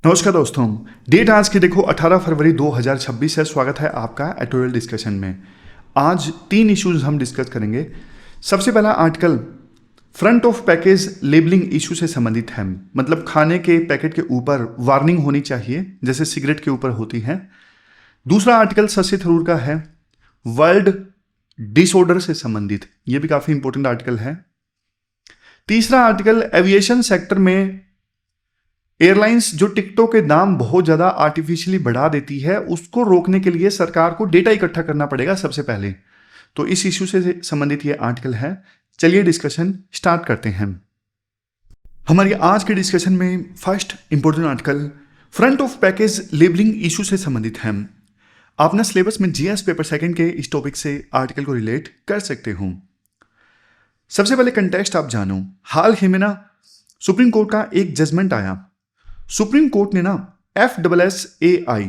नमस्कार दोस्तों। डेट आज की देखो 18 फरवरी 2026 है। स्वागत है आपका एडिटोरियल डिस्कशन में। आज 3 इश्यूज हम डिस्कस करेंगे। सबसे पहला article front of package labelling issue से संबंधित है। मतलब खाने के पैकेट के ऊपर वार्निंग होनी चाहिए जैसे सिगरेट के ऊपर होती है। दूसरा आर्टिकल शशि थरूर का है, वर्ल्ड डिसऑर्डर से संबंधित। यह भी काफी इंपॉर्टेंट आर्टिकल है। तीसरा आर्टिकल एविएशन सेक्टर में एयरलाइंस जो टिकटों के दाम बहुत ज़्यादा आर्टिफिशियली बढ़ा देती है, उसको रोकने के लिए सरकार को डेटा इकट्ठा करना पड़ेगा सबसे पहले। तो इस इश्यू से संबंधित ये आर्टिकल है। चलिए डिस्कशन स्टार्ट करते हैं। हमारी आज के डिस्कशन में first important article front of package labelling issue से संबंधित है। आप ना सिलेबस में जीएस पेपर सेकंड के इस टॉपिक से आर्टिकल को रिलेट कर सकते हो। सबसे पहले कंटेक्स्ट आप जानो। हाल ही में ना सुप्रीम कोर्ट का एक जजमेंट आया। सुप्रीम कोर्ट ने ना FSSAI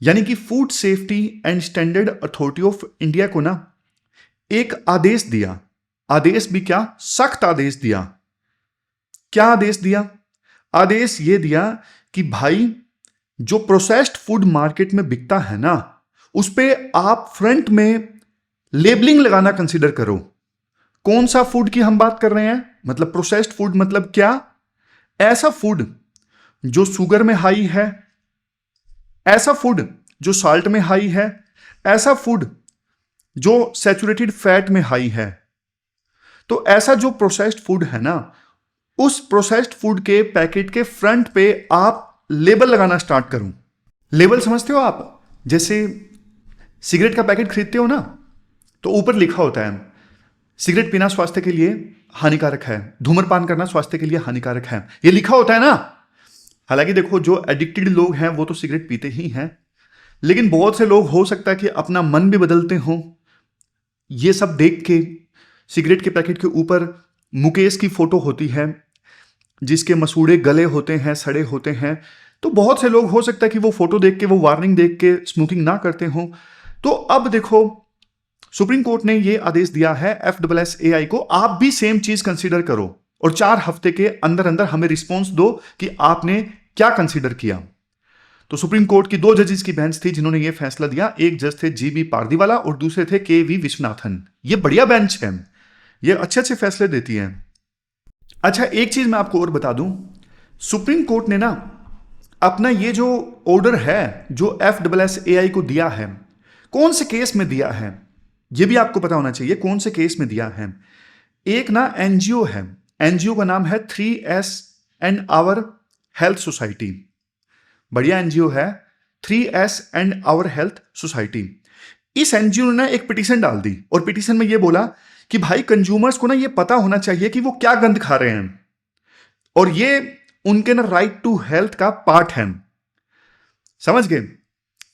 यानी कि food safety and standard authority of India को ना एक आदेश दिया। आदेश भी क्या, सख्त आदेश दिया। क्या आदेश दिया? आदेश ये दिया कि भाई जो प्रोसेस्ड फूड मार्केट में बिकता है ना, उस पे आप फ्रंट में लेबलिंग लगाना कंसीडर करो। कौन सा फूड की हम बात कर रहे हैं? मतलब प्रोसेस्ड फूड मतलब क्या? ऐसा फूड जो शुगर में हाई है, ऐसा फूड जो साल्ट में हाई है, ऐसा फूड जो सैचुरेटेड फैट में हाई है। तो ऐसा जो प्रोसेस्ड फूड है ना, उस प्रोसेस्ड फूड के पैकेट के फ्रंट पे आप लेबल लगाना स्टार्ट करो। लेबल समझते हो आप? जैसे सिगरेट का पैकेट खरीदते हो ना, तो ऊपर लिखा होता है सिगरेट पीना स्वास्थ्य के लिए हानिकारक है, धूम्रपान करना स्वास्थ्य के लिए हानिकारक है, ये लिखा होता है ना। हालांकि देखो, जो एडिक्टेड लोग हैं वो तो सिगरेट पीते ही हैं, लेकिन बहुत से लोग हो सकता है कि अपना मन भी बदलते हों। ये सब देख के सिगरेट के पैकेट के ऊपर मुकेश की फोटो होती है जिसके मसूड़े गले होते हैं, सड़े होते हैं। तो बहुत से लोग हो सकता है कि वो फोटो देख के, वो वार्निंग देख के स्मोकिंग ना करते हों। तो अब देखो, सुप्रीम कोर्ट ने ये आदेश दिया है FSSAI को, आप भी सेम चीज कंसीडर करो और 4 हफ्ते के अंदर अंदर हमें रिस्पॉन्स दो कि आपने क्या कंसीडर किया। तो सुप्रीम कोर्ट की 2 जजेस की बेंच थी जिन्होंने यह फैसला दिया। एक जज थे GB पारदीवाला और दूसरे थे KV विश्वनाथन। ये बढ़िया बेंच है, ये अच्छे अच्छे फैसले देती है। अच्छा, एक चीज मैं आपको और बता दूं, सुप्रीम कोर्ट ने ना अपना ये जो ऑर्डर है जो FSSAI को दिया है, कौन से केस में दिया है ये भी आपको पता होना चाहिए। कौन से केस में दिया है? एक ना NGO है, NGO का नाम है 3S and our health society. बढ़िया NGO है 3S and our health society. इस NGO ने ना एक पिटीशन डाल दी और पिटीशन में ये बोला कि भाई कंज्यूमर्स को ना ये पता होना चाहिए कि वो क्या गंद खा रहे हैं, और ये उनके ना राइट टू हेल्थ का पार्ट है। समझ गए?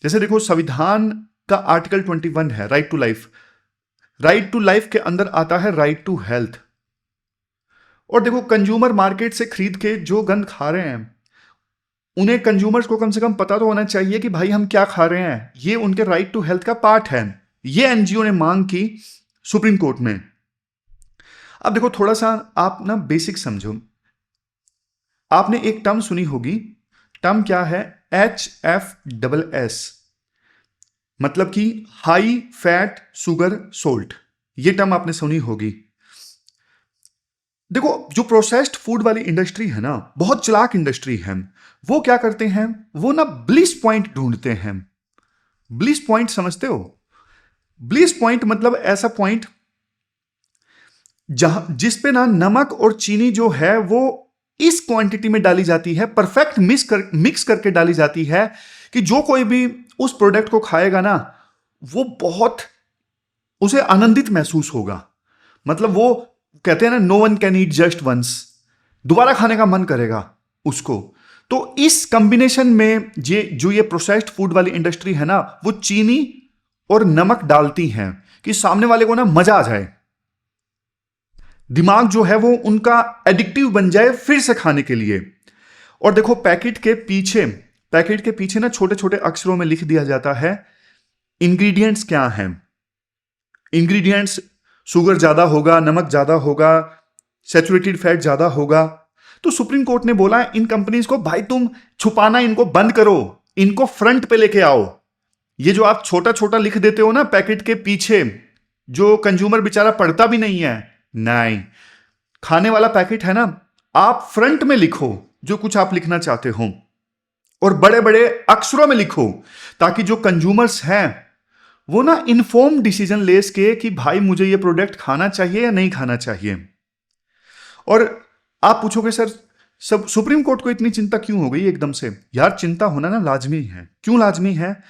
जैसे देखो, संविधान का आर्टिकल 21 है, right to life. Right to life के अंदर आता है राइट टू हेल्थ। और देखो, कंज्यूमर मार्केट से खरीद के जो गंद खा रहे हैं, उन्हें कंज्यूमर्स को कम से कम पता तो होना चाहिए कि भाई हम क्या खा रहे हैं, ये उनके राइट टू हेल्थ का पार्ट है। ये NGO ने मांग की सुप्रीम कोर्ट में। अब देखो, थोड़ा सा आप ना बेसिक समझो। आपने एक टर्म सुनी होगी। टर्म क्या है? HFSS, मतलब कि हाई फैट शुगर सोल्ट। ये टर्म आपने सुनी होगी। देखो, जो प्रोसेस्ड फूड वाली इंडस्ट्री है ना, बहुत चालाक इंडस्ट्री है। वो क्या करते हैं? वो ना ब्लिस पॉइंट ढूंढते हैं। ब्लिस पॉइंट समझते हो? ब्लिस पॉइंट मतलब ऐसा पॉइंट जहां जिस पे ना नमक और चीनी जो है वो इस क्वांटिटी में डाली जाती है, परफेक्ट मिक्स करके डाली जाती है कि जो कोई भी उस प्रोडक्ट को खाएगा ना, वो बहुत उसे आनंदित महसूस होगा। मतलब वो कहते हैं ना, no one can eat just once, दोबारा खाने का मन करेगा उसको। तो इस कॉम्बिनेशन में ये प्रोसेस्ड फूड वाली इंडस्ट्री है ना, वो चीनी और नमक डालती हैं कि सामने वाले को ना मजा आ जाए, दिमाग जो है वो उनका एडिक्टिव बन जाए फिर से खाने के लिए। और देखो, पैकेट के पीछे ना छोटे छोटे अक्षरों में लिख दिया जाता है इंग्रेडिएंट्स क्या हैं। इंग्रेडिएंट्स शुगर ज्यादा होगा, नमक ज्यादा होगा, सैचुरेटेड फैट ज्यादा होगा। तो सुप्रीम कोर्ट ने बोला इन कंपनीज को, भाई तुम छुपाना इनको बंद करो, इनको फ्रंट पे लेके आओ। ये जो आप छोटा छोटा लिख देते हो ना पैकेट के पीछे, जो कंज्यूमर बेचारा पढ़ता भी नहीं है, नहीं, खाने वाला पैकेट है ना, आप फ्रंट में लिखो जो कुछ आप लिखना चाहते हो और बड़े बड़े अक्षरों में लिखो, ताकि जो कंज्यूमर्स हैं वो ना इन्फॉर्म डिसीजन ले सके कि भाई मुझे ये प्रोडक्ट खाना चाहिए या नहीं खाना चाहिए। और आप पूछोगे सर सब सुप्रीम कोर्ट को इतनी चिंता क्यों हो गई एकदम से? यार चिंता होना ना लाजमी है। क्यों लाजमी है?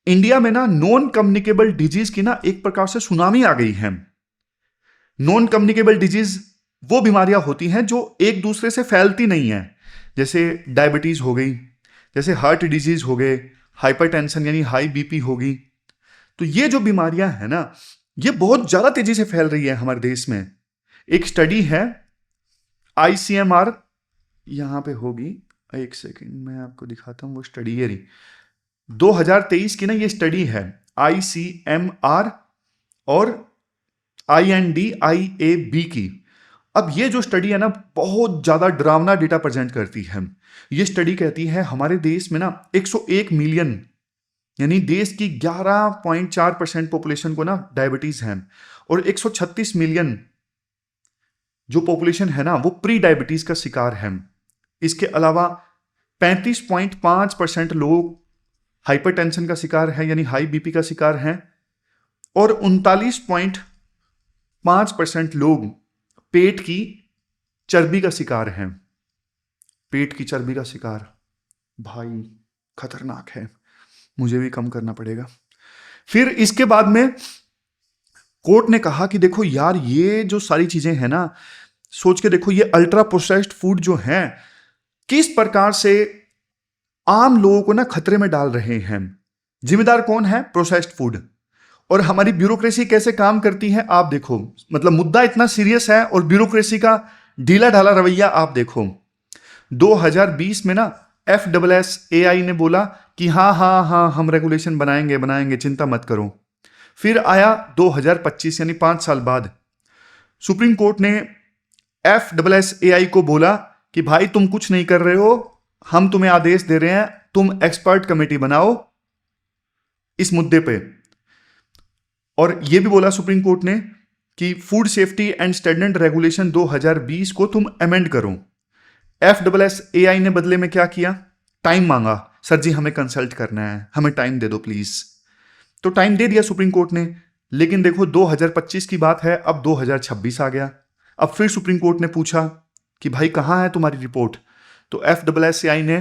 इंडिया में ना नॉन कम्युनिकेबल डिजीज की ना एक प्रकार से सुनामी आ गई है। नॉन कम्युनिकेबल डिजीज वो बीमारियां होती हैं जो एक दूसरे से फैलती नहीं है, जैसे डायबिटीज हो गई, जैसे हार्ट डिजीज हो गए, हाइपरटेंशन यानी हाई बीपी होगी। तो ये जो बीमारियां हैं ना, ये बहुत ज्यादा तेजी से फैल रही है हमारे देश में। एक स्टडी है ICMR, यहां पे होगी, एक सेकंड मैं आपको दिखाता हूं वो स्टडी। ये रही 2023 की ना ये स्टडी है, ICMR और INDIAB की। अब ये जो स्टडी है ना बहुत ज्यादा डरावना डेटा प्रेजेंट करती है। ये स्टडी कहती है हमारे देश में ना 101 मिलियन यानी देश की 11.4% पॉपुलेशन को ना डायबिटीज है, और 136 मिलियन जो पॉपुलेशन है ना वो प्री डायबिटीज का शिकार है। इसके अलावा 35.5% लोग हाइपरटेंशन का शिकार है यानी हाई बीपी का शिकार हैं, और 39.5% लोग पेट की चर्बी का शिकार हैं। पेट की चर्बी का शिकार, भाई खतरनाक है, मुझे भी कम करना पड़ेगा। फिर इसके बाद में कोर्ट ने कहा कि देखो यार ये जो सारी चीजें हैं ना, सोच के देखो ये अल्ट्रा प्रोसेस्ड फूड जो हैं किस प्रकार से आम लोगों को ना खतरे में डाल रहे हैं। जिम्मेदार कौन है? Processed food. और हमारी ब्यूरोक्रेसी कैसे काम करती है आप देखो, मतलब मुद्दा इतना सीरियस है और ब्यूरोक्रेसी का ढीला ढाला रवैया आप देखो। 2020 में ना FSSAI ने बोला कि हाँ हम रेगुलेशन बनाएंगे, चिंता मत करो। फिर आया 2025 यानी 5 साल बाद, सुप्रीम कोर्ट ने FSSAI को बोला कि भाई तुम कुछ नहीं कर रहे हो, हम तुम्हें आदेश दे रहे हैं, तुम एक्सपर्ट कमेटी बनाओ इस मुद्दे पे। और यह भी बोला सुप्रीम कोर्ट ने कि food safety and standard regulation 2020 को तुम अमेंड करो। FSSAI ने बदले में क्या किया? टाइम मांगा, सर जी हमें कंसल्ट करना है, हमें टाइम दे दो प्लीज। तो टाइम दे दिया सुप्रीम कोर्ट ने, लेकिन देखो 2025 की बात है, अब 2026 आ गया। अब फिर सुप्रीम कोर्ट ने पूछा कि भाई कहां है तुम्हारी रिपोर्ट? तो FSSAI ने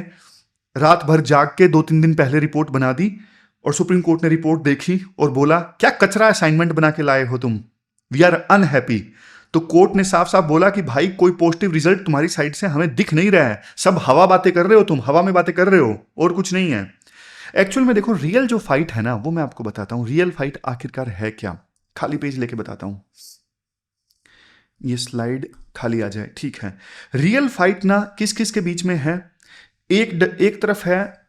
रात भर जाग के 2-3 दिन पहले रिपोर्ट बना दी, और सुप्रीम कोर्ट ने रिपोर्ट देखी और बोला क्या कचरा असाइनमेंट बना के लाए हो तुम, वी आर अनहैप्पी। तो कोर्ट ने साफ साफ बोला कि भाई कोई पॉजिटिव रिजल्ट तुम्हारी साइड से हमें दिख नहीं रहा है, सब हवा बातें कर रहे हो, तुम हवा में बातें कर रहे हो और कुछ नहीं है। एक्चुअल में देखो रियल जो फाइट है ना वो मैं आपको बताता हूं, रियल फाइट आखिरकार है क्या। खाली पेज लेके बताता हूं, ये स्लाइड खाली आ जाए, ठीक है। रियल फाइट ना किस किस के बीच में है? एक तरफ है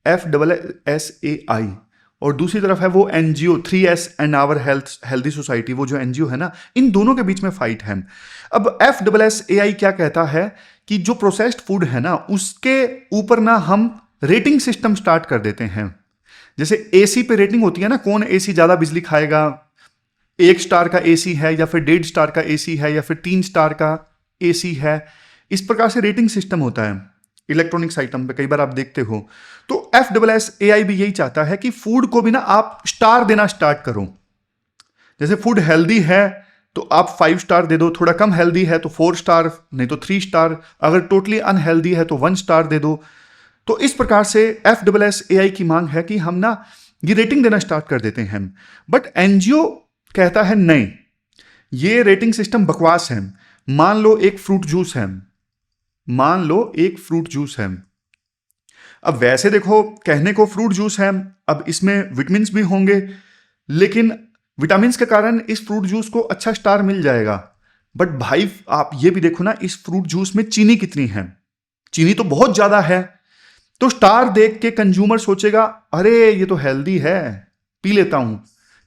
FSSAI और दूसरी तरफ है वो NGO 3S and our healthy society, वो जो NGO है ना, इन दोनों के बीच में फाइट है। अब FSSAI क्या कहता है कि जो प्रोसेस्ड फूड है ना उसके ऊपर ना हम रेटिंग सिस्टम स्टार्ट कर देते हैं। जैसे AC पे रेटिंग होती है ना, कौन AC ज्यादा बिजली खाएगा, 1 स्टार का AC है या फिर 1.5 स्टार का AC है या फिर 3 स्टार का AC है, इस प्रकार से रेटिंग सिस्टम होता है इलेक्ट्रॉनिक्स आइटम पे, कई बार आप देखते हो। तो FSSAI भी यही चाहता है कि फूड को भी ना आप स्टार देना स्टार्ट करो। जैसे फूड हेल्दी है तो आप 5 स्टार दे दो, थोड़ा कम हेल्दी है तो 4 स्टार, नहीं तो 3 स्टार, अगर टोटली अनहेल्दी है तो 1 स्टार दे दो। तो इस प्रकार से FSSAI की मांग है कि हम ना ये रेटिंग देना स्टार्ट कर देते हैं। बट NGO कहता है नहीं, ये रेटिंग सिस्टम बकवास है। मान लो एक फ्रूट जूस है, अब वैसे देखो कहने को फ्रूट जूस है, अब इसमें विटामिन भी होंगे, लेकिन विटामिन के कारण इस फ्रूट जूस को अच्छा स्टार मिल जाएगा। बट भाई आप ये भी देखो ना, इस फ्रूट जूस में चीनी कितनी है? चीनी तो बहुत ज्यादा है। तो स्टार देख के कंज्यूमर सोचेगा अरे ये तो हेल्दी है, पी लेता हूं,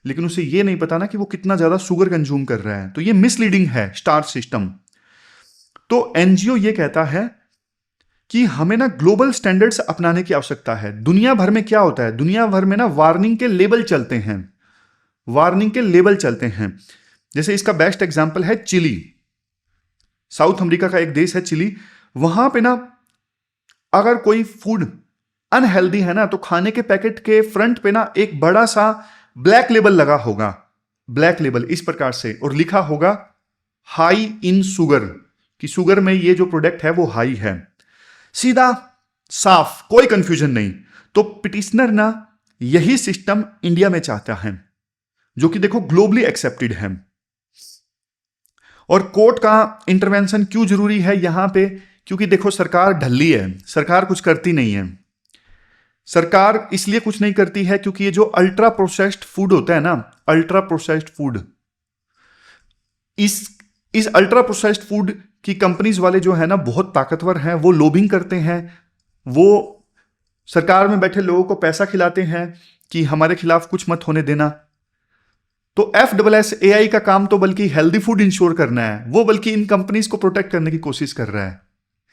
लेकिन उसे ये नहीं पता ना कि वो कितना ज्यादा शुगर कंज्यूम कर रहा है। तो ये मिसलीडिंग है स्टार सिस्टम। तो एनजीओ ये कहता है कि हमें ना ग्लोबल स्टैंडर्ड्स अपनाने की आवश्यकता है। दुनिया भर में क्या होता है, दुनिया भर में ना वार्निंग के लेबल चलते हैं, वार्निंग के लेबल चलते हैं। जैसे इसका बेस्ट एग्जांपल है चिली, साउथ अमेरिका का एक देश है चिली। वहां पे ना अगर कोई फूड अनहेल्दी है ना, तो खाने के पैकेट के फ्रंट पे ना एक बड़ा सा ब्लैक लेबल लगा होगा, ब्लैक लेबल इस प्रकार से, और लिखा होगा हाई इन शुगर, कि शुगर में ये जो प्रोडक्ट है वो हाई है। सीधा साफ, कोई कंफ्यूजन नहीं। तो पिटिशनर ना यही सिस्टम इंडिया में चाहता है, जो कि देखो ग्लोबली एक्सेप्टेड है। और कोर्ट का इंटरवेंशन क्यों जरूरी है यहां पे, क्योंकि देखो सरकार ढल्ली है, सरकार कुछ करती नहीं है। सरकार इसलिए कुछ नहीं करती है क्योंकि ये जो अल्ट्रा प्रोसेस्ड फूड होता है ना, अल्ट्रा प्रोसेस्ड फूड, इस अल्ट्रा प्रोसेस्ड फूड की कंपनीज वाले जो है ना बहुत ताकतवर हैं, वो लोबिंग करते हैं, वो सरकार में बैठे लोगों को पैसा खिलाते हैं कि हमारे खिलाफ कुछ मत होने देना। तो FSSAI का काम तो बल्कि हेल्दी फूड इंश्योर करना है, वो बल्कि इन कंपनीज को प्रोटेक्ट करने की कोशिश कर रहा है।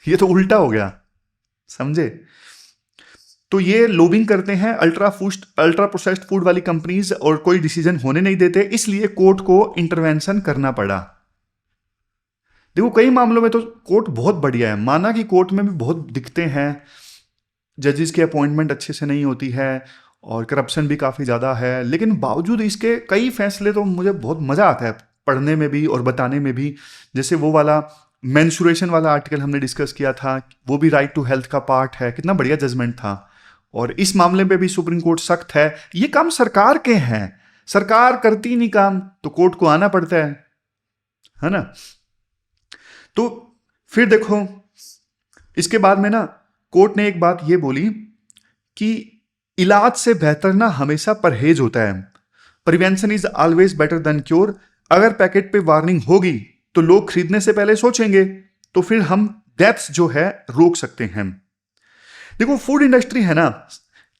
ये तो उल्टा हो गया, समझे। तो ये लोबिंग करते हैं अल्ट्रा प्रोसेस्ड फूड वाली कंपनीज, और कोई डिसीजन होने नहीं देते, इसलिए कोर्ट को इंटरवेंशन करना पड़ा। देखो कई मामलों में तो कोर्ट बहुत बढ़िया है, माना कि कोर्ट में भी बहुत दिक्कतें हैं, जजेस की अपॉइंटमेंट अच्छे से नहीं होती है और करप्शन भी काफ़ी ज़्यादा है, लेकिन बावजूद इसके कई फैसले तो मुझे बहुत मज़ा आता है पढ़ने में भी और बताने में भी। जैसे वो वाला मेंस्ट्रुएशन वाला आर्टिकल हमने डिस्कस किया था, वो भी राइट टू हेल्थ का पार्ट है, कितना बढ़िया जजमेंट था। और इस मामले में भी सुप्रीम कोर्ट सख्त है। ये काम सरकार के हैं, सरकार करती नहीं काम, तो कोर्ट को आना पड़ता है ना। तो फिर देखो इसके बाद में ना कोर्ट ने एक बात ये बोली कि इलाज से बेहतर ना हमेशा परहेज होता है, prevention is always better than cure. अगर पैकेट पे वार्निंग होगी तो लोग खरीदने से पहले सोचेंगे, तो फिर हम डेथ्स जो है रोक सकते हैं। देखो फूड इंडस्ट्री है ना,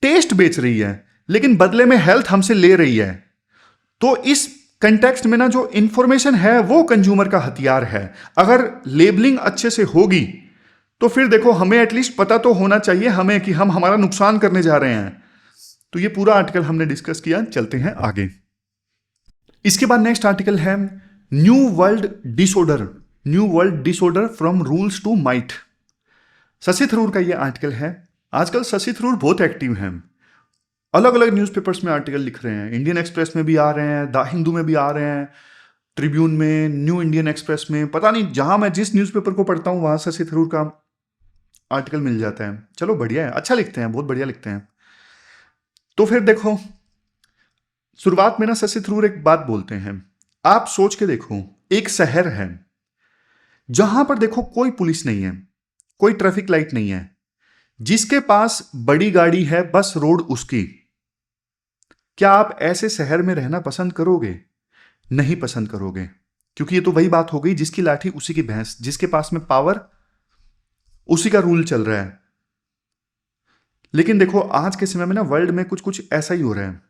टेस्ट बेच रही है, लेकिन बदले में हेल्थ हमसे ले रही है। तो इस कंटेक्स्ट में ना जो इंफॉर्मेशन है वो कंज्यूमर का हथियार है। अगर लेबलिंग अच्छे से होगी तो फिर देखो हमें एटलीस्ट पता तो होना चाहिए हमें कि हम हमारा नुकसान करने जा रहे हैं। तो ये पूरा आर्टिकल हमने डिस्कस किया, चलते हैं आगे। इसके बाद नेक्स्ट आर्टिकल है new world disorder from rules to might. Shashi Tharoor का ये आर्टिकल है। आजकल शशि थरूर बहुत एक्टिव हैं, अलग अलग न्यूज़पेपर्स में आर्टिकल लिख रहे हैं, इंडियन एक्सप्रेस में भी आ रहे हैं, द हिंदू में भी आ रहे हैं, ट्रिब्यून में, न्यू इंडियन एक्सप्रेस में, पता नहीं जहां मैं जिस न्यूज़पेपर को पढ़ता हूं वहां शशि थरूर का आर्टिकल मिल जाता है। चलो बढ़िया है, अच्छा लिखते हैं, बहुत बढ़िया लिखते हैं। तो फिर देखो शुरुआत में ना शशि थरूर एक बात बोलते हैं, आप सोच के देखो, एक शहर है जहां पर देखो कोई पुलिस नहीं है, कोई ट्रैफिक लाइट नहीं है, जिसके पास बड़ी गाड़ी है, बस रोड उसकी। क्या आप ऐसे शहर में रहना पसंद करोगे? नहीं पसंद करोगे, क्योंकि ये तो वही बात हो गई, जिसकी लाठी उसी की भैंस, जिसके पास में पावर उसी का रूल चल रहा है। लेकिन देखो आज के समय में ना वर्ल्ड में कुछ कुछ ऐसा ही हो रहा है।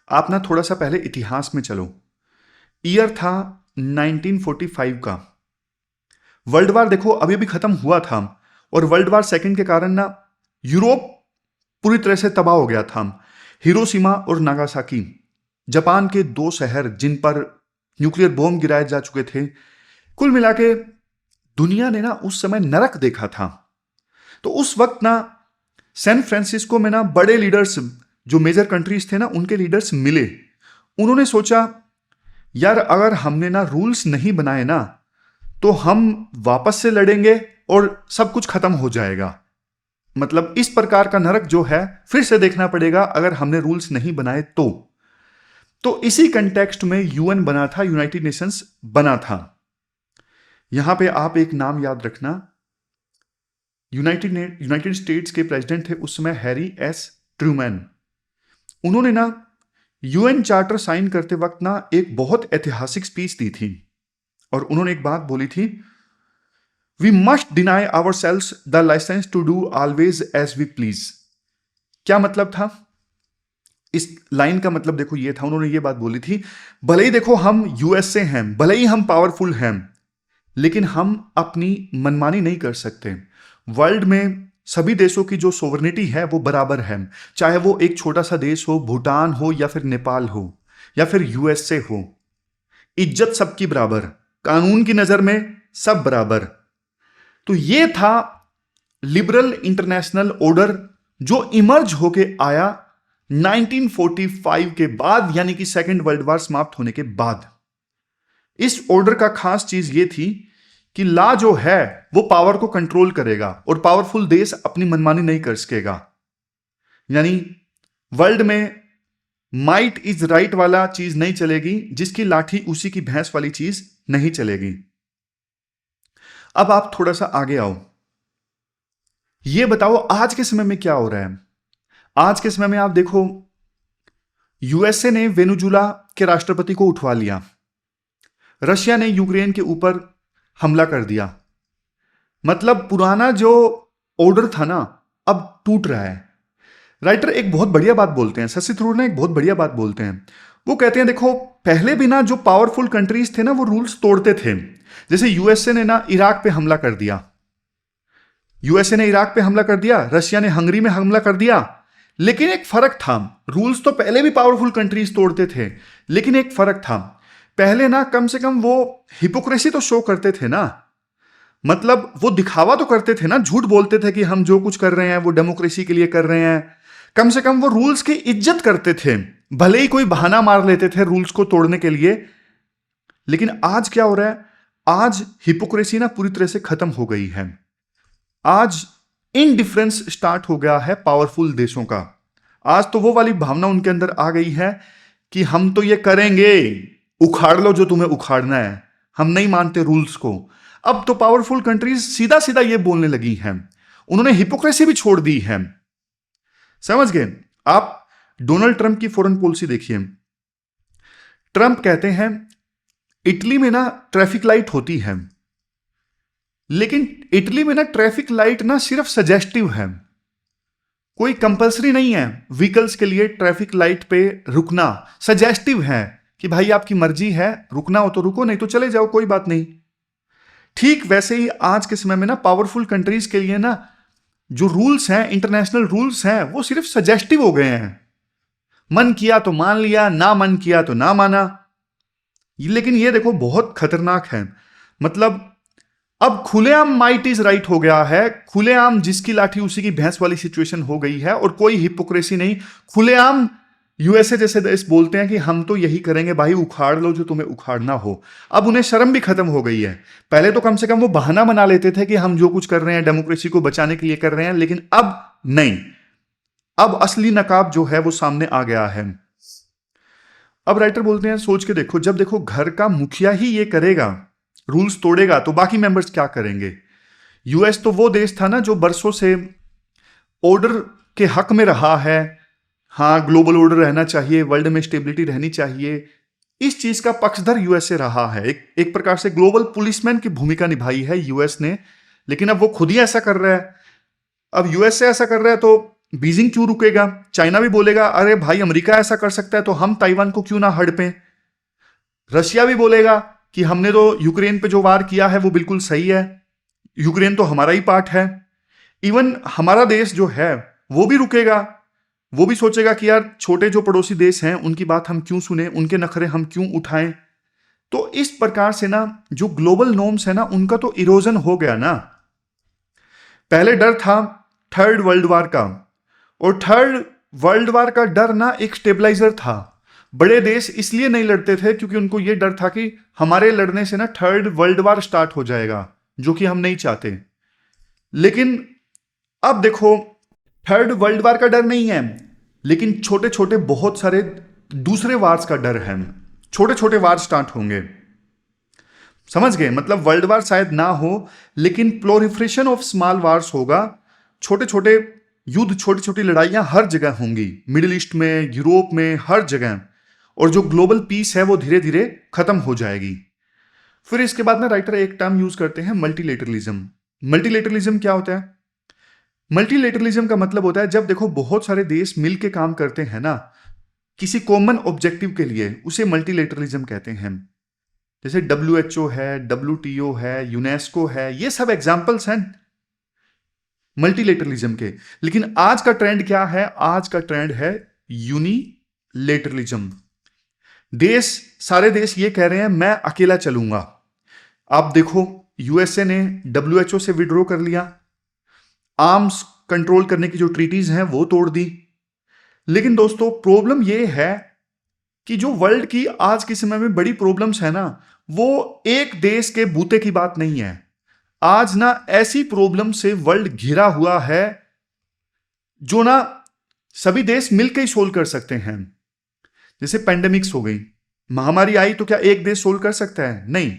आप ना थोड़ा सा पहले इतिहास में चलो, ईयर था 1945 का, वर्ल्ड वार देखो अभी अभी खत्म हुआ था, और वर्ल्ड वार सेकंड के कारण ना यूरोप पूरी तरह से तबाह हो गया था। हिरोशिमा और नागासाकी जापान के दो शहर जिन पर न्यूक्लियर बॉम्ब गिराए जा चुके थे। कुल मिला के दुनिया ने ना उस समय नरक देखा था। तो उस वक्त ना सैन फ्रांसिस्को में ना बड़े लीडर्स, जो मेजर कंट्रीज थे ना, उनके लीडर्स मिले। उन्होंने सोचा यार अगर हमने ना रूल्स नहीं बनाए ना तो हम वापस से लड़ेंगे और सब कुछ खत्म हो जाएगा। मतलब इस प्रकार का नरक जो है फिर से देखना पड़ेगा अगर हमने रूल्स नहीं बनाए तो इसी कंटेक्स्ट में यूएन बना था, यूनाइटेड नेशंस बना था। यहां पे आप एक नाम याद रखना, यूनाइटेड स्टेट्स के प्रेसिडेंट थे उस समय हैरी एस ट्रूमैन। उन्होंने ना यूएन चार्टर साइन करते वक्त ना एक बहुत ऐतिहासिक स्पीच दी थी, और उन्होंने एक बात बोली थी, we must deny ourselves the license to do always as we please. क्या मतलब था इस लाइन का? मतलब देखो ये था, उन्होंने ये बात बोली थी, भले ही देखो हम यूएस से हैं, भले ही हम पावरफुल हैं, लेकिन हम अपनी मनमानी नहीं कर सकते। वर्ल्ड में सभी देशों की जो सोवरेनिटी है वो बराबर है, चाहे वो एक छोटा सा देश हो, भूटान हो या फिर नेपाल हो या फिर यूएसए हो। इज्जत सबकी बराबर, कानून की नजर में सब बराबर। तो ये था लिबरल इंटरनेशनल ऑर्डर जो इमर्ज होके आया 1945 के बाद, यानी कि सेकेंड वर्ल्ड वॉर समाप्त होने के बाद। इस ऑर्डर का खास चीज ये थी कि लॉ जो है वो पावर को कंट्रोल करेगा और पावरफुल देश अपनी मनमानी नहीं कर सकेगा। यानी वर्ल्ड में माइट इज राइट वाला चीज नहीं चलेगी, जिसकी लाठी उसी की भैंस वाली चीज नहीं चलेगी। अब आप थोड़ा सा आगे आओ, ये बताओ आज के समय में क्या हो रहा है। आज के समय में आप देखो, यूएसए ने वेनेजुएला के राष्ट्रपति को उठवा लिया, रशिया ने यूक्रेन के ऊपर हमला कर दिया। मतलब पुराना जो ऑर्डर था ना, अब टूट रहा है। राइटर एक बहुत बढ़िया बात बोलते हैं, शशि थरूर ने एक बहुत बढ़िया बात बोलते हैं। वो कहते हैं देखो, पहले भी ना जो पावरफुल कंट्रीज थे ना वो रूल्स तोड़ते थे। जैसे यूएसए ने ना इराक पे हमला कर दिया, यूएसए ने इराक पे हमला कर दिया, रशिया ने हंगरी में हमला कर दिया। लेकिन एक फर्क था, रूल्स तो पहले भी पावरफुल कंट्रीज तोड़ते थे, लेकिन एक फर्क था, पहले ना कम से कम वो हिपोक्रेसी तो शो करते थे ना। मतलब वो दिखावा तो करते थे ना, झूठ बोलते थे कि हम जो कुछ कर रहे हैं वो डेमोक्रेसी के लिए कर रहे हैं। कम से कम वो रूल्स की इज्जत करते थे, भले ही कोई बहाना मार लेते थे रूल्स को तोड़ने के लिए। लेकिन आज क्या हो रहा है, आज हिपोक्रेसी ना पूरी तरह से खत्म हो गई है। आज इनडिफरेंस स्टार्ट हो गया है पावरफुल देशों का। आज तो वो वाली भावना उनके अंदर आ गई है कि हम तो ये करेंगे, उखाड़ लो जो तुम्हें उखाड़ना है, हम नहीं मानते रूल्स को। अब तो पावरफुल कंट्रीज सीधा सीधा ये बोलने लगी हैं, उन्होंने हिपोक्रेसी भी छोड़ दी है। समझ गए आप? डोनाल्ड ट्रंप की फॉरेन पॉलिसी देखिए। ट्रंप कहते हैं इटली में ना ट्रैफिक लाइट होती है, लेकिन इटली में ना ट्रैफिक लाइट ना सिर्फ सजेस्टिव है, कोई कंपलसरी नहीं है व्हीकल्स के लिए ट्रैफिक लाइट पे रुकना। सजेस्टिव है कि भाई आपकी मर्जी है, रुकना हो तो रुको, नहीं तो चले जाओ, कोई बात नहीं। ठीक वैसे ही आज के समय में ना पावरफुल कंट्रीज के लिए ना जो रूल्स हैं, इंटरनेशनल रूल्स हैं, वो सिर्फ सजेस्टिव हो गए हैं। मन किया तो मान लिया, ना मन किया तो ना माना। लेकिन ये देखो बहुत खतरनाक है। मतलब अब खुलेआम माइट इज राइट हो गया है, खुलेआम जिसकी लाठी उसी की भैंस वाली सिचुएशन हो गई है, और कोई हिपोक्रेसी नहीं। खुलेआम यूएसए जैसे देश बोलते हैं कि हम तो यही करेंगे भाई, उखाड़ लो जो तुम्हें उखाड़ना हो। अब उन्हें शर्म भी खत्म हो गई है। पहले तो कम से कम वो बहाना बना लेते थे कि हम जो कुछ कर रहे हैं डेमोक्रेसी को बचाने के लिए कर रहे हैं, लेकिन अब नहीं, अब असली नकाब जो है वो सामने आ गया है। अब राइटर बोलते हैं सोच के देखो, जब देखो घर का मुखिया ही ये करेगा, रूल्स तोड़ेगा, तो बाकी मेंबर्स क्या करेंगे। यूएस तो वो देश था ना जो बरसों से ऑर्डर के हक में रहा है। हाँ, ग्लोबल ऑर्डर रहना चाहिए, वर्ल्ड में स्टेबिलिटी रहनी चाहिए, इस चीज का पक्षधर यूएसए रहा है। एक प्रकार से ग्लोबल पुलिसमैन की भूमिका निभाई है यूएस ने। लेकिन अब वो खुद ही ऐसा कर रहा है। अब यूएसए ऐसा कर रहा है तो बीजिंग क्यों रुकेगा? चाइना भी बोलेगा अरे भाई अमेरिका ऐसा कर सकता है तो हम ताइवान को क्यों ना हड़पें। रशिया भी बोलेगा कि हमने तो यूक्रेन पे जो वार किया है वो बिल्कुल सही है, यूक्रेन तो हमारा ही पार्ट है। इवन हमारा देश जो है वो भी रुकेगा, वो भी सोचेगा कि यार छोटे जो पड़ोसी देश हैं उनकी बात हम क्यों सुने, उनके नखरे हम क्यों उठाएं। तो इस प्रकार से ना जो ग्लोबल नॉर्म्स है ना उनका तो इरोजन हो गया ना। पहले डर था थर्ड वर्ल्ड वॉर का, और थर्ड वर्ल्ड वॉर का डर ना एक स्टेबलाइजर था। बड़े देश इसलिए नहीं लड़ते थे क्योंकि उनको यह डर था कि हमारे लड़ने से ना थर्ड वर्ल्ड वॉर स्टार्ट हो जाएगा, जो कि हम नहीं चाहते। लेकिन अब देखो थर्ड वर्ल्ड वॉर का डर नहीं है, लेकिन छोटे छोटे बहुत सारे दूसरे वार्स का डर है। छोटे छोटे वार स्टार्ट होंगे, समझ गए? मतलब वर्ल्ड वॉर शायद ना हो, लेकिन प्लोरिफरेशन ऑफ स्मॉल वार्स होगा। छोटे छोटे युद्ध, छोटी छोटी लड़ाइयां हर जगह होंगी, मिडिल ईस्ट में, यूरोप में, हर जगह। और जो ग्लोबल पीस है वो धीरे धीरे खत्म हो जाएगी। फिर इसके बाद ना राइटर एक टर्म यूज करते हैं मल्टीलेटरलिज्म। मल्टीलेटरलिज्म क्या होता है? मल्टीलेटरलिज्म का मतलब होता है जब देखो बहुत सारे देश मिल के काम करते हैं ना किसी कॉमन ऑब्जेक्टिव के लिए, उसे मल्टीलेटरलिज्म कहते हैं। जैसे WHO है, WTO है, यूनेस्को है, ये सब एग्जाम्पल्स हैं मल्टीलेटरलिज्म के। लेकिन आज का ट्रेंड क्या है? आज का ट्रेंड है यूनिलेटरलिज्म। देश, सारे देश ये कह रहे हैं मैं अकेला चलूंगा। आप देखो, यूएसए ने WHO से विड्रॉ कर लिया, आर्म्स कंट्रोल करने की जो ट्रीटीज हैं वो तोड़ दी। लेकिन दोस्तों प्रॉब्लम ये है कि जो वर्ल्ड की आज के समय में बड़ी प्रॉब्लम्स है ना, वो एक देश के बूते की बात नहीं है। आज ना ऐसी प्रॉब्लम से वर्ल्ड घिरा हुआ है जो ना सभी देश मिलकर ही सोल्व कर सकते हैं। जैसे पेंडेमिक्स हो गई, महामारी आई तो क्या एक देश सोल्व कर सकता है? नहीं।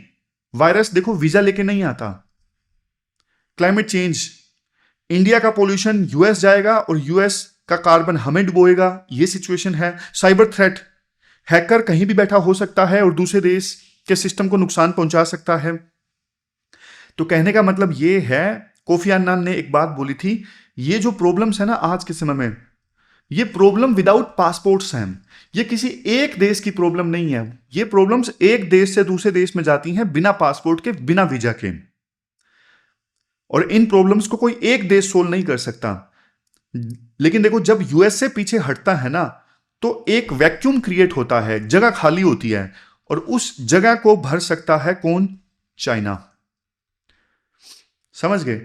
वायरस देखो वीजा लेके नहीं आता। क्लाइमेट चेंज, इंडिया का पोल्यूशन यूएस जाएगा और यूएस का कार्बन हमें डुबोएगा, ये सिचुएशन है। साइबर थ्रेट, हैकर कहीं भी बैठा हो सकता है और दूसरे देश के सिस्टम को नुकसान पहुंचा सकता है। तो कहने का मतलब ये है, कोफी अन्नान ने एक बात बोली थी, ये जो प्रॉब्लम्स है ना आज के समय में, ये प्रॉब्लम विदाउट पासपोर्ट्स हैं। ये किसी एक देश की प्रॉब्लम नहीं है, ये प्रॉब्लम्स एक देश से दूसरे देश में जाती हैं बिना पासपोर्ट के, बिना वीजा के। और इन प्रॉब्लम्स को कोई एक देश सोल्व नहीं कर सकता। लेकिन देखो, जब यूएसए पीछे हटता है ना, तो एक वैक्यूम क्रिएट होता है, जगह खाली होती है, और उस जगह को भर सकता है कौन? चाइना। समझ गए?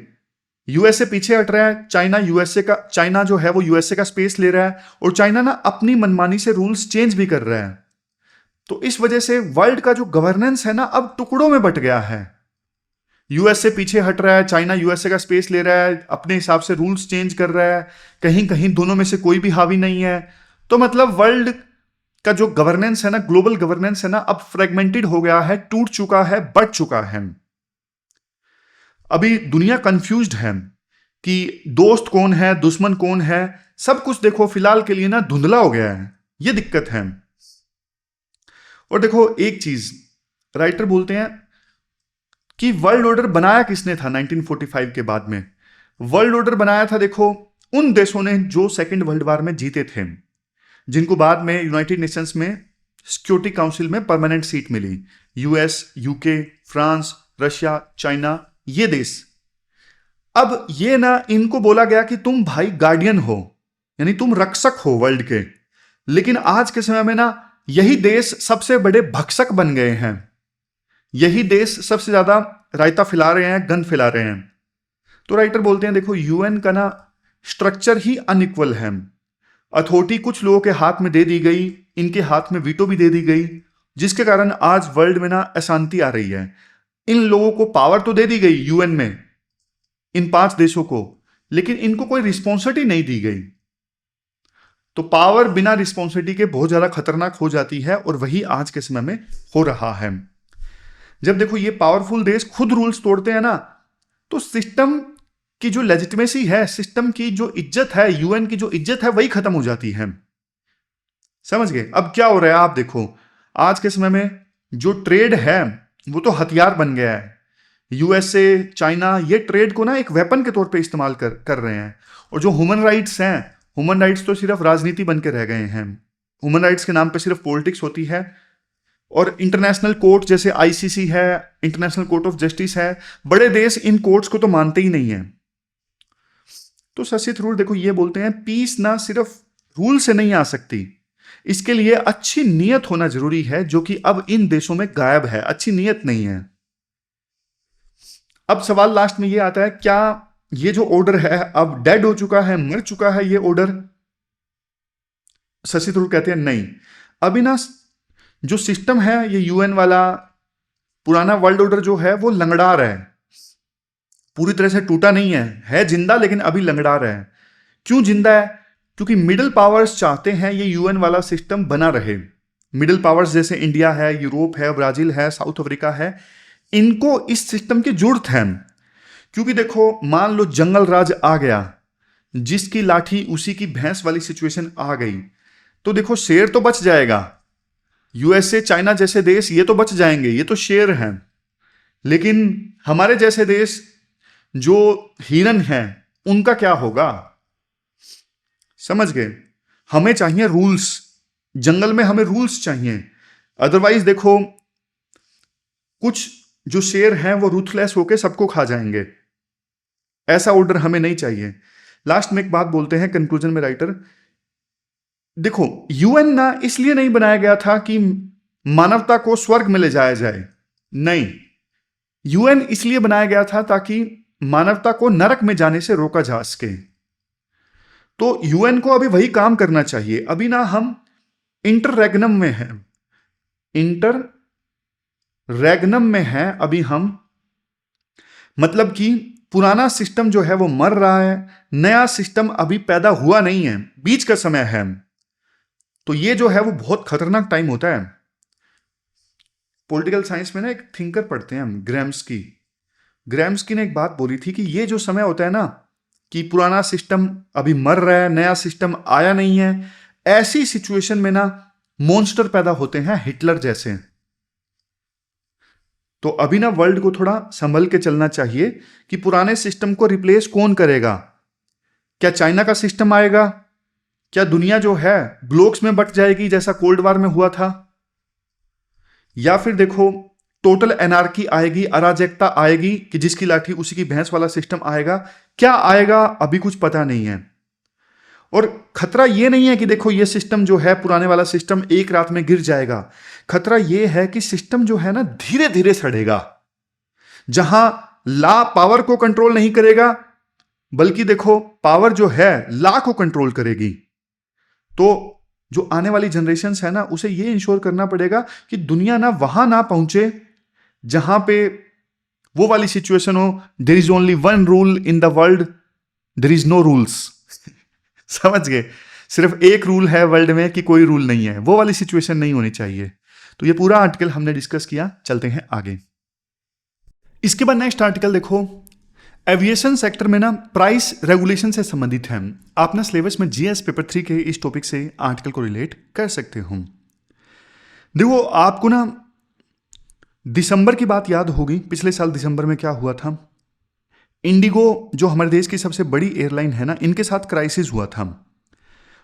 यूएसए पीछे हट रहा है, चाइना जो है वो यूएसए का स्पेस ले रहा है, और चाइना ना अपनी मनमानी से रूल्स चेंज भी कर रहा है। तो इस वजह से वर्ल्ड का जो गवर्नेंस है ना, अब टुकड़ों में बट गया है। यूएसए पीछे हट रहा है, चाइना यूएसए का स्पेस ले रहा है, अपने हिसाब से रूल्स चेंज कर रहा है, कहीं कहीं दोनों में से कोई भी हावी नहीं है। तो मतलब वर्ल्ड का जो गवर्नेंस है ना, ग्लोबल गवर्नेंस है ना, अब फ्रेगमेंटेड हो गया है, टूट चुका है, बट चुका है। अभी दुनिया कंफ्यूज्ड है कि दोस्त कौन है, दुश्मन कौन है, सब कुछ देखो फिलहाल के लिए ना धुंधला हो गया है। ये दिक्कत है। और देखो एक चीज, राइटर बोलते हैं कि वर्ल्ड ऑर्डर बनाया किसने था 1945 के बाद में? वर्ल्ड ऑर्डर बनाया था देखो उन देशों ने जो सेकेंड वर्ल्ड वॉर में जीते थे, जिनको बाद में यूनाइटेड नेशंस में सिक्योरिटी काउंसिल में परमानेंट सीट मिली। US, UK, France, Russia, China, ये देश। अब ये ना, इनको बोला गया कि तुम भाई गार्डियन हो, यानी तुम रक्षक हो वर्ल्ड के। लेकिन आज के समय में ना यही देश सबसे बड़े भक्षक बन गए हैं। यही देश सबसे ज्यादा रायता फैला रहे हैं, गन फैला रहे हैं। तो राइटर बोलते हैं देखो, यूएन का ना स्ट्रक्चर ही अनइक्वल है। अथॉरिटी कुछ लोगों के हाथ में दे दी गई, इनके हाथ में वीटो भी दे दी गई, जिसके कारण आज वर्ल्ड में ना अशांति आ रही है। इन लोगों को पावर तो दे दी गई यूएन में, इन 5 देशों को, लेकिन इनको कोई रिस्पॉन्सिबिलिटी नहीं दी गई। तो पावर बिना रिस्पॉन्सिबिलिटी के बहुत ज्यादा खतरनाक हो जाती है, और वही आज के समय में हो रहा है। जब देखो ये पावरफुल देश खुद रूल्स तोड़ते हैं ना, तो सिस्टम की जो लेजिटिमेसी है, सिस्टम की जो इज्जत है, यूएन की जो इज्जत है, वही खत्म हो जाती है। समझ गए? अब क्या हो रहा है आप देखो, आज के समय में जो ट्रेड है वो तो हथियार बन गया है। यूएसए, चाइना, ये ट्रेड को ना एक वेपन के तौर पे इस्तेमाल कर रहे हैं। और जो ह्यूमन राइट्स हैं, ह्यूमन राइट्स तो सिर्फ राजनीति बन के रह गए हैं। ह्यूमन राइट्स के नाम पे सिर्फ पॉलिटिक्स होती है। और इंटरनेशनल कोर्ट जैसे आईसीसी है, इंटरनेशनल कोर्ट ऑफ जस्टिस है, बड़े देश इन कोर्ट्स को तो मानते ही नहीं है। तो शशि थरूर देखो ये बोलते हैं, पीस ना सिर्फ रूल से नहीं आ सकती, इसके लिए अच्छी नीयत होना जरूरी है, जो कि अब इन देशों में गायब है। अच्छी नीयत नहीं है। अब सवाल लास्ट में ये आता है, क्या ये जो ऑर्डर है अब डेड हो चुका है, मर चुका है ये ऑर्डर? शशि थरूर कहते हैं नहीं, अभी ना जो सिस्टम है ये यूएन वाला पुराना वर्ल्ड ऑर्डर जो है वो लंगड़ा रहा है, पूरी तरह से टूटा नहीं है जिंदा, लेकिन अभी लंगड़ा रहा है। क्यों जिंदा है? क्योंकि मिडिल पावर्स चाहते हैं ये यूएन वाला सिस्टम बना रहे। मिडिल पावर्स जैसे इंडिया है, यूरोप है, ब्राजील है, साउथ अफ्रीका है, इनको इस सिस्टम की जरूरत है। क्योंकि देखो मान लो जंगल राज आ गया, जिसकी लाठी उसी की भैंस वाली सिचुएशन आ गई, तो देखो शेर तो बच जाएगा। यूएसए, चाइना जैसे देश ये तो बच जाएंगे, ये तो शेर हैं। लेकिन हमारे जैसे देश जो हिरन हैं, उनका क्या होगा? समझ गए? हमें चाहिए रूल्स, जंगल में हमें रूल्स चाहिए। अदरवाइज देखो कुछ जो शेर हैं वो रूथलेस होके सबको खा जाएंगे। ऐसा ऑर्डर हमें नहीं चाहिए। लास्ट में एक बात बोलते हैं कंक्लूजन में राइटर, देखो यूएन ना इसलिए नहीं बनाया गया था कि मानवता को स्वर्ग में ले जाया जाए, नहीं, यूएन इसलिए बनाया गया था ताकि मानवता को नरक में जाने से रोका जा सके। तो यूएन को अभी वही काम करना चाहिए। अभी ना हम इंटररेगनम में हैं, इंटररेगनम में हैं अभी हम, मतलब कि पुराना सिस्टम जो है वो मर रहा है, नया सिस्टम अभी पैदा हुआ नहीं है, बीच का समय है। तो ये जो है वो बहुत खतरनाक टाइम होता है। पॉलिटिकल साइंस में ना एक थिंकर पढ़ते हैं हम, ग्रैम्स्की ने एक बात बोली थी कि ये जो समय होता है ना कि पुराना सिस्टम अभी मर रहा है, नया सिस्टम आया नहीं है, ऐसी सिचुएशन में ना मॉन्स्टर पैदा होते हैं हिटलर जैसे। तो अभी ना वर्ल्ड को थोड़ा संभल के चलना चाहिए कि पुराने सिस्टम को रिप्लेस कौन करेगा। क्या चाइना का सिस्टम आएगा? क्या दुनिया जो है ब्लॉक्स में बट जाएगी जैसा कोल्ड वार में हुआ था? या फिर देखो टोटल एनार्की आएगी, अराजकता आएगी कि जिसकी लाठी उसी की भैंस वाला सिस्टम आएगा? क्या आएगा अभी कुछ पता नहीं है। और खतरा ये नहीं है कि देखो ये सिस्टम जो है पुराने वाला सिस्टम एक रात में गिर जाएगा। खतरा ये है कि सिस्टम जो है ना धीरे धीरे सड़ेगा, जहां ला पावर को कंट्रोल नहीं करेगा, बल्कि देखो पावर जो है ला को कंट्रोल करेगी। तो जो आने वाली जनरेशन्स है ना उसे ये इंश्योर करना पड़ेगा कि दुनिया ना वहां ना पहुंचे जहां पे वो वाली सिचुएशन हो, there is only one rule in the world, there is no rules. समझ गए? सिर्फ एक रूल है वर्ल्ड में कि कोई रूल नहीं है, वो वाली सिचुएशन नहीं होनी चाहिए। तो ये पूरा आर्टिकल हमने डिस्कस किया, चलते हैं आगे। इसके बाद नेक्स्ट आर्टिकल देखो, एविएशन सेक्टर में ना प्राइस रेगुलेशन से संबंधित है। आप ना सिलेबस में जीएस पेपर 3 के इस टॉपिक से आर्टिकल को रिलेट कर सकते हो। देखो आपको ना दिसंबर की बात याद होगी, पिछले साल दिसंबर में क्या हुआ था। इंडिगो जो हमारे देश की सबसे बड़ी एयरलाइन है ना, इनके साथ क्राइसिस हुआ था।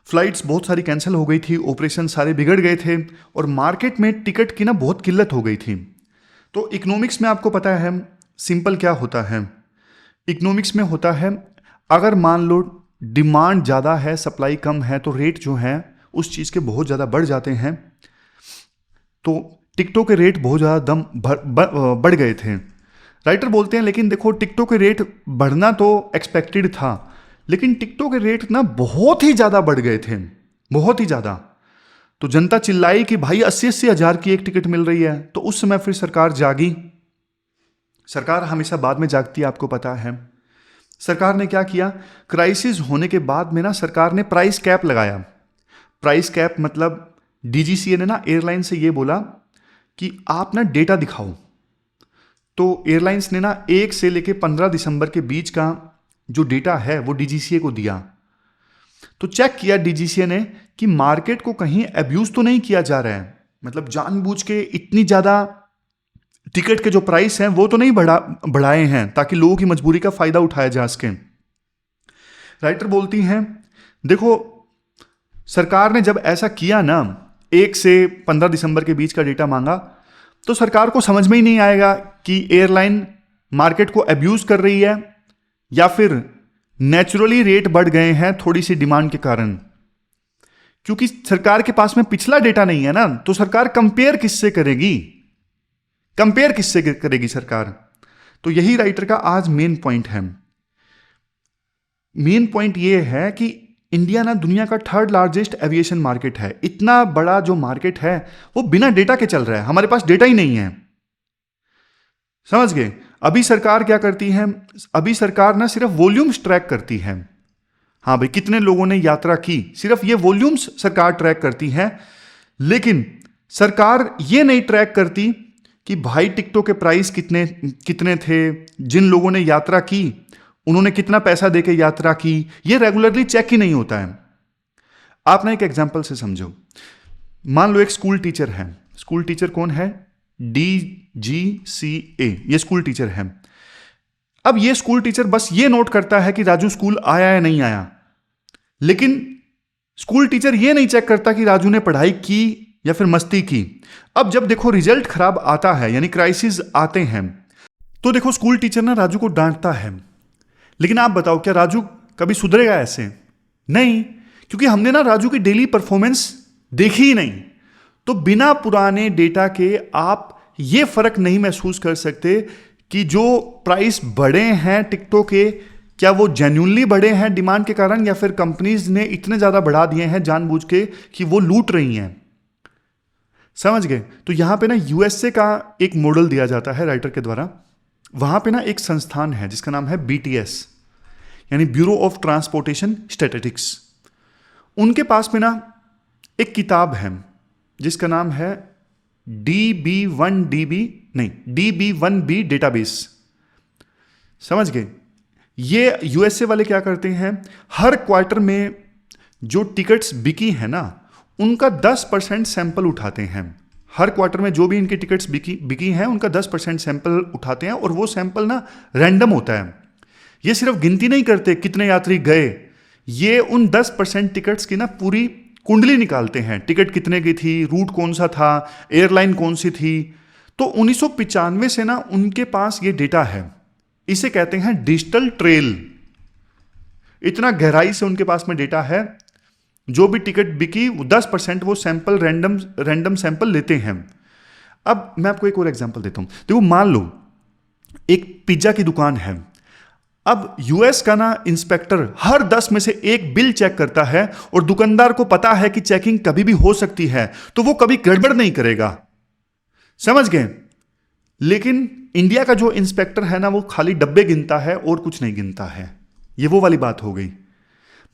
फ्लाइट्स बहुत सारी कैंसिल हो गई थी, ऑपरेशन सारे बिगड़ गए थे और मार्केट में टिकट की ना बहुत किल्लत हो गई थी। तो इकोनॉमिक्स में आपको पता है सिंपल क्या होता है, इकोनॉमिक्स में होता है अगर मान लो डिमांड ज़्यादा है सप्लाई कम है तो रेट जो है उस चीज़ के बहुत ज़्यादा बढ़ जाते हैं। तो टिकटों के रेट बहुत ज़्यादा बढ़ गए थे। राइटर बोलते हैं लेकिन देखो टिकटों के रेट बढ़ना तो एक्सपेक्टेड था, लेकिन टिकटों के रेट ना बहुत ही ज़्यादा बढ़ गए थे, बहुत ही ज़्यादा। तो जनता चिल्लाई कि भाई 80-80 हज़ार की एक टिकट मिल रही है। तो उस समय फिर सरकार जागी। सरकार हमेशा बाद में जागती है, आपको पता है। सरकार ने क्या किया, क्राइसिस होने के बाद में ना सरकार ने प्राइस कैप लगाया। प्राइस कैप मतलब डीजीसीए ने ना एयरलाइन से ये बोला कि आप ना डेटा दिखाओ। तो एयरलाइंस ने ना 1 से लेके 15 दिसंबर के बीच का जो डेटा है वो डीजीसीए को दिया। तो चेक किया डीजीसीए ने कि मार्केट को कहीं अब्यूज तो नहीं किया जा रहा है, मतलब जानबूझ के इतनी ज़्यादा टिकट के जो प्राइस हैं वो तो नहीं बढ़ाए हैं ताकि लोगों की मजबूरी का फायदा उठाया जा सके। राइटर बोलती हैं देखो सरकार ने जब ऐसा किया ना, 1 से 15 दिसंबर के बीच का डेटा मांगा, तो सरकार को समझ में ही नहीं आएगा कि एयरलाइन मार्केट को अब्यूज कर रही है या फिर नेचुरली रेट बढ़ गए हैं थोड़ी सी डिमांड के कारण। क्योंकि सरकार के पास में पिछला डेटा नहीं है ना, तो सरकार कंपेयर किससे करेगी सरकार। तो यही राइटर का आज मेन पॉइंट है। मेन पॉइंट ये है कि इंडिया ना दुनिया का 3rd लार्जेस्ट एविएशन मार्केट है। इतना बड़ा जो मार्केट है वो बिना डेटा के चल रहा है, हमारे पास डेटा ही नहीं है। समझ गए? अभी सरकार क्या करती है, अभी सरकार ना सिर्फ वॉल्यूम्स ट्रैक करती है। हाँ भाई कितने लोगों ने यात्रा की, सिर्फ ये वॉल्यूम्स सरकार ट्रैक करती है। लेकिन सरकार ये नहीं ट्रैक करती कि भाई टिकटों के प्राइस कितने थे, जिन लोगों ने यात्रा की उन्होंने कितना पैसा देके यात्रा की, ये रेगुलरली चेक ही नहीं होता है। आप ना एक एग्जांपल से समझो। मान लो एक स्कूल टीचर है। स्कूल टीचर कौन है? DGCA, ये स्कूल टीचर है। अब ये स्कूल टीचर बस ये नोट करता है कि राजू स्कूल आया या नहीं आया, लेकिन स्कूल टीचर ये नहीं चेक करता कि राजू ने पढ़ाई की या फिर मस्ती की। अब जब देखो रिजल्ट खराब आता है, यानी क्राइसिस आते हैं, तो देखो स्कूल टीचर ना राजू को डांटता है, लेकिन आप बताओ क्या राजू कभी सुधरेगा ऐसे? नहीं, क्योंकि हमने ना राजू की डेली परफॉर्मेंस देखी ही नहीं। तो बिना पुराने डेटा के आप ये फर्क नहीं महसूस कर सकते कि जो प्राइस बढ़े हैं टिकटों के, क्या वो जेन्युइनली बढ़े हैं डिमांड के कारण, या फिर कंपनीज ने इतने ज्यादा बढ़ा दिए हैं जानबूझ के कि वो लूट रही हैं। समझ गए? तो यहां पे ना यूएसए का एक मॉडल दिया जाता है राइटर के द्वारा। वहां पे ना एक संस्थान है जिसका नाम है BTS, यानी ब्यूरो ऑफ ट्रांसपोर्टेशन स्टैटिस्टिक्स। उनके पास में ना एक किताब है जिसका नाम है DB1B डेटाबेस। समझ गए? ये यूएसए वाले क्या करते हैं, हर क्वार्टर में जो टिकट्स बिकी है ना उनका 10% सैंपल उठाते हैं। हर क्वार्टर में जो भी इनकी टिकट्स बिकी हैं उनका 10% सैंपल उठाते हैं, और वो सैंपल ना रैंडम होता है। ये सिर्फ गिनती नहीं करते कितने यात्री गए, ये उन 10% टिकट्स की ना पूरी कुंडली निकालते हैं। टिकट कितने की थी, रूट कौन सा था, एयरलाइन कौन सी थी। तो 1995 से ना उनके पास ये डेटा है। इसे कहते हैं डिजिटल ट्रेल। इतना गहराई से उनके पास में डेटा है। जो भी टिकट बिकी 10% वो सैंपल रैंडम सैंपल लेते हैं। अब मैं आपको एक और एग्जांपल देता हूं। देखो मान लो एक पिज्जा की दुकान है। अब यूएस का ना इंस्पेक्टर हर 10 में से एक बिल चेक करता है, और दुकानदार को पता है कि चेकिंग कभी भी हो सकती है, तो वो कभी गड़बड़ नहीं करेगा। समझ गए? लेकिन इंडिया का जो इंस्पेक्टर है ना वो खाली डब्बे गिनता है और कुछ नहीं गिनता है। ये वो वाली बात हो गई।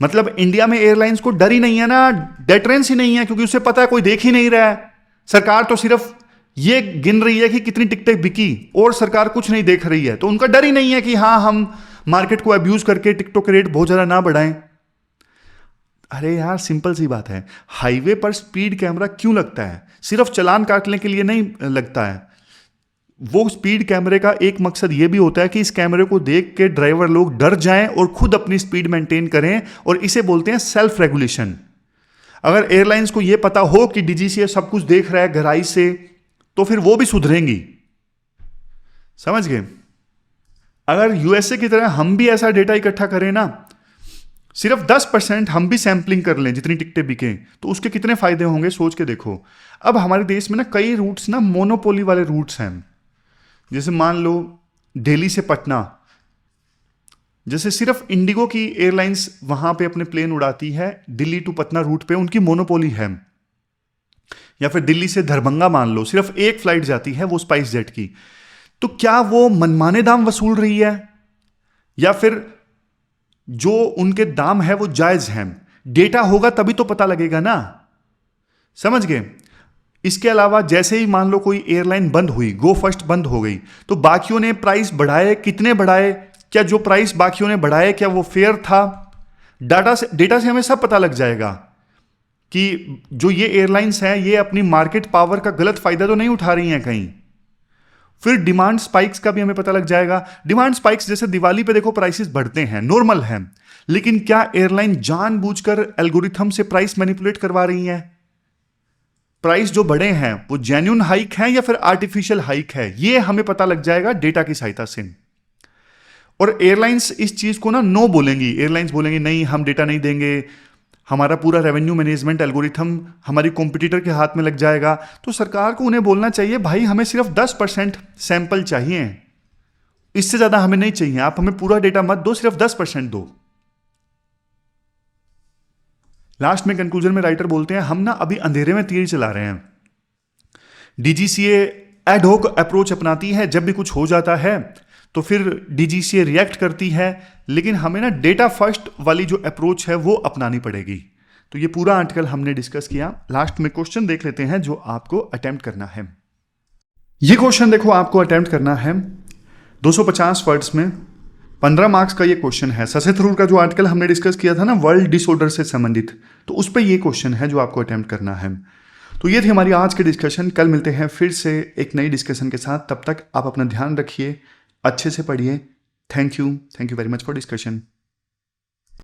मतलब इंडिया में एयरलाइंस को डर ही नहीं है ना, डेटरेंस ही नहीं है, क्योंकि उसे पता है कोई देख ही नहीं रहा है। सरकार तो सिर्फ ये गिन रही है कि कितनी टिकटें बिकी, और सरकार कुछ नहीं देख रही है। तो उनका डर ही नहीं है कि हाँ हम मार्केट को अब्यूज करके टिकटों के रेट बहुत ज्यादा ना बढ़ाएं। अरे यार सिंपल सी बात है, हाईवे पर स्पीड कैमरा क्यों लगता है? सिर्फ चालान काटने के लिए नहीं लगता है। वो स्पीड कैमरे का एक मकसद ये भी होता है कि इस कैमरे को देख के ड्राइवर लोग डर जाएं और खुद अपनी स्पीड मेंटेन करें, और इसे बोलते हैं सेल्फ रेगुलेशन। अगर एयरलाइंस को ये पता हो कि DGCA सब कुछ देख रहा है गहराई से, तो फिर वो भी सुधरेंगी। समझ गए? अगर यूएसए की तरह हम भी ऐसा डेटा इकट्ठा करें ना, सिर्फ 10% हम भी सैंपलिंग कर लें जितनी टिकटें बिके, तो उसके कितने फायदे होंगे सोच के देखो। अब हमारे देश में ना कई रूट्स ना मोनोपोली वाले रूट्स हैं। जैसे मान लो दिल्ली से पटना, जैसे सिर्फ इंडिगो की एयरलाइंस वहां पे अपने प्लेन उड़ाती है, दिल्ली टू पटना रूट पे उनकी मोनोपोली है। या फिर दिल्ली से दरभंगा मान लो, सिर्फ एक फ्लाइट जाती है वो स्पाइस जेट की। तो क्या वो मनमाने दाम वसूल रही है, या फिर जो उनके दाम है वो जायज हैं? डेटा होगा तभी तो पता लगेगा ना। समझ गए? इसके अलावा जैसे ही मान लो कोई एयरलाइन बंद हुई, गो फर्स्ट बंद हो गई, तो बाकियों ने प्राइस बढ़ाए, कितने बढ़ाए, क्या जो प्राइस बाकियों ने बढ़ाए क्या वो फेयर था? डेटा से हमें सब पता लग जाएगा कि जो ये एयरलाइंस हैं ये अपनी मार्केट पावर का गलत फायदा तो नहीं उठा रही हैं कहीं। फिर डिमांड स्पाइक्स का भी हमें पता लग जाएगा। डिमांड स्पाइक्स जैसे दिवाली पे देखो प्राइसेस बढ़ते हैं, नॉर्मल है, लेकिन क्या एयरलाइन जानबूझकर एल्गोरिथम से प्राइस मैनिपुलेट करवा रही हैं? प्राइस जो बढ़े हैं वो जेन्युइन हाइक है या फिर आर्टिफिशियल हाइक है, ये हमें पता लग जाएगा डेटा की सहायता से। और एयरलाइंस इस चीज को ना नो बोलेंगी। एयरलाइंस बोलेंगे नहीं हम डेटा नहीं देंगे, हमारा पूरा रेवेन्यू मैनेजमेंट एल्गोरिथम हमारी कॉम्पिटिटर के हाथ में लग जाएगा। तो सरकार को उन्हें बोलना चाहिए भाई हमें सिर्फ 10% सैंपल चाहिए, इससे ज्यादा हमें नहीं चाहिए। आप हमें पूरा डेटा मत दो, सिर्फ 10% दो। लास्ट में कंक्लूजन में राइटर बोलते हैं हम ना अभी अंधेरे में तीर चला रहे हैं। DGCA एड होक अप्रोच अपनाती है, जब भी कुछ हो जाता है तो फिर DGCA रिएक्ट करती है, लेकिन हमें ना डेटा फर्स्ट वाली जो अप्रोच है वो अपनानी पड़ेगी। तो ये पूरा आर्टिकल हमने डिस्कस किया। लास्ट में क्वेश्चन देख लेते हैं जो आपको अटेम्प्ट करना है। ये क्वेश्चन देखो आपको अटेम्प्ट करना है 250 वर्ड्स में, 15 मार्क्स का ये क्वेश्चन है। ससे थरूर का जो आर्टिकल हमने डिस्कस किया था ना वर्ल्ड डिसऑर्डर से संबंधित, तो उस पर ये क्वेश्चन है जो आपको अटेम्प्ट करना है। तो ये थी हमारी आज की डिस्कशन। कल मिलते हैं फिर से एक नई डिस्कशन के साथ। तब तक आप अपना ध्यान रखिए, अच्छे से पढ़िए। Thank you very much for discussion.